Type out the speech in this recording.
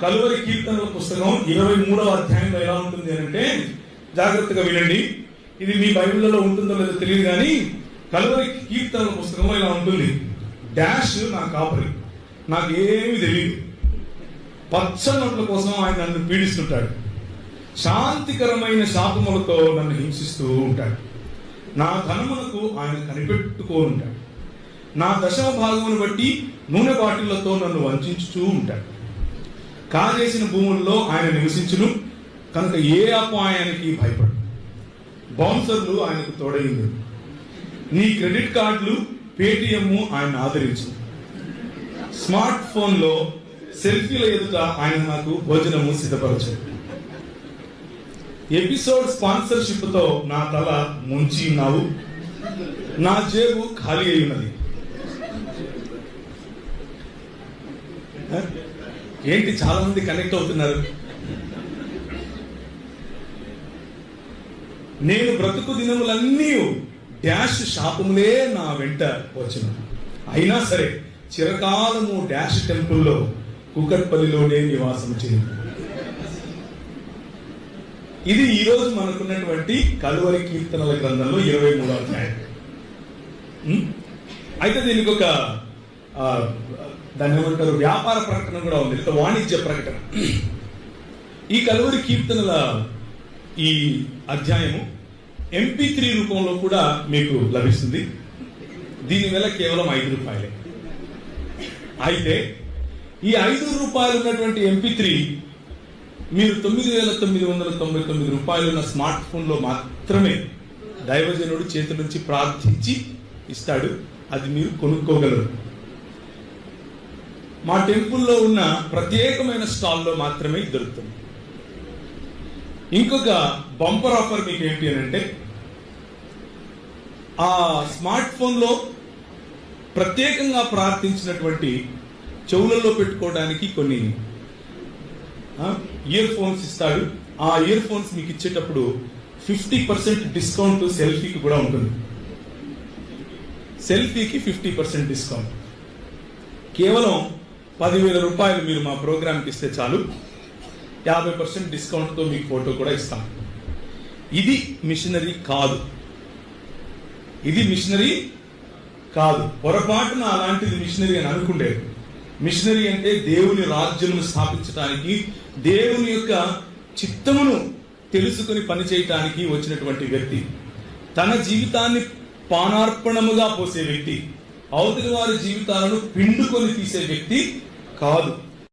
కలువరి కీర్తనల పుస్తకం 23వ అధ్యాయంలో ఎలా ఉంటుంది అంటే, జాగ్రత్తగా వినండి. ఇది మీ బైబిల్లో ఉంటుందో లేదో తెలియదు కానీ కలువరి కీర్తనల పుస్తకంలో ఇలా ఉంటుంది. డాష్ నా కాపరి, నాకు ఏమీ తెలియదు. పచ్చనొట్ల కోసం ఆయన నన్ను పీడిస్తుంటాడు. శాంతికరమైన శాపములతో నన్ను హింసిస్తూ ఉంటాడు. నా ధనమునకు ఆయన కనిపెట్టుకోనుంటాడు. నా దశమ భాగమును బట్టి నూనె బాటిళ్లతో నన్ను వంచుతూ ఉంటాడు. కాజేసిన భూముల్లో ఆయన నివసించును కనుక ఏ అపాయానికి భయపడు. బౌన్సర్లు ఆయనకు తోడైంది. నీ క్రెడిట్ కార్డులు, పేటిఎం ఆయన ఆదరించు. స్మార్ట్ ఫోన్ లో సెల్ఫీల ఎదుట ఆయన నాకు భోజనము సిద్ధపరచు. ఎపిసోడ్ స్పాన్సర్షిప్ తో నా తల ముంచి ఉన్నావు, నా జేబు ఖాళీ అయి ఉన్నది. ఏంటి చాలా మంది కనెక్ట్ అవుతున్నారు. నేను బ్రతుకు దినములన్నీ డాష్ శాపములే నా వెంట వచ్చిన, అయినా సరే చిరకాలము డాష్ టెంపుల్లో కూకట్పల్లిలోనే నివాసం చేయండి. ఇది ఈరోజు మనకున్నటువంటి కలువరి కీర్తనల గ్రంథంలో 23వ అధ్యాయం. అయితే దీనికి ఒక దాన్ని ఏమంటారు, వ్యాపార ప్రకటన కూడా ఉంది, లేదా వాణిజ్య ప్రకటన. ఈ కలువరి కీర్తనల ఈ అధ్యాయము MP3 రూపంలో కూడా మీకు లభిస్తుంది. దీని వేళ కేవలం ₹5. అయితే ఈ ₹5 ఉన్నటువంటి MP3 మీరు ₹9,999 ఉన్న స్మార్ట్ ఫోన్ లో మాత్రమే దైవజనుడు చేతి నుంచి ప్రార్థించి ఇస్తాడు. అది మీరు కొనుక్కోగలరు. మా టెంపుల్లో ఉన్న ప్రత్యేకమైన స్టాల్లో మాత్రమే దొరుకుతుంది. ఇంకొక బంపర్ ఆఫర్ మీకు ఏంటి అని అంటే, ఆ స్మార్ట్ ఫోన్ లో ప్రత్యేకంగా ప్రార్థించినటువంటి చెవులలో పెట్టుకోవడానికి కొన్ని ఇయర్ ఫోన్స్ ఇస్తాడు. ఆ ఇయర్ ఫోన్స్ మీకు ఇచ్చేటప్పుడు 50% డిస్కౌంట్ సెల్ఫీకి కూడా ఉంటుంది. సెల్ఫీకి 50% డిస్కౌంట్. కేవలం ₹10,000 మీరు మా ప్రోగ్రామ్కి ఇస్తే చాలు, 50% డిస్కౌంట్తో మీకు ఫోటో కూడా ఇస్తాం. ఇది మిషనరీ కాదు. ఇది మిషనరీ కాదు. పొరపాటున అలాంటిది మిషనరీ అని అనుకుండేది. మిషనరీ అంటే దేవుని రాజ్యమును స్థాపించడానికి, దేవుని యొక్క చిత్తమును తెలుసుకుని పనిచేయటానికి వచ్చినటువంటి వ్యక్తి, తన జీవితాన్ని పానార్పణముగా పోసే వ్యక్తి, అవతలి వారి జీవితాలను పిండుకొని తీసే వ్యక్తి కాదు.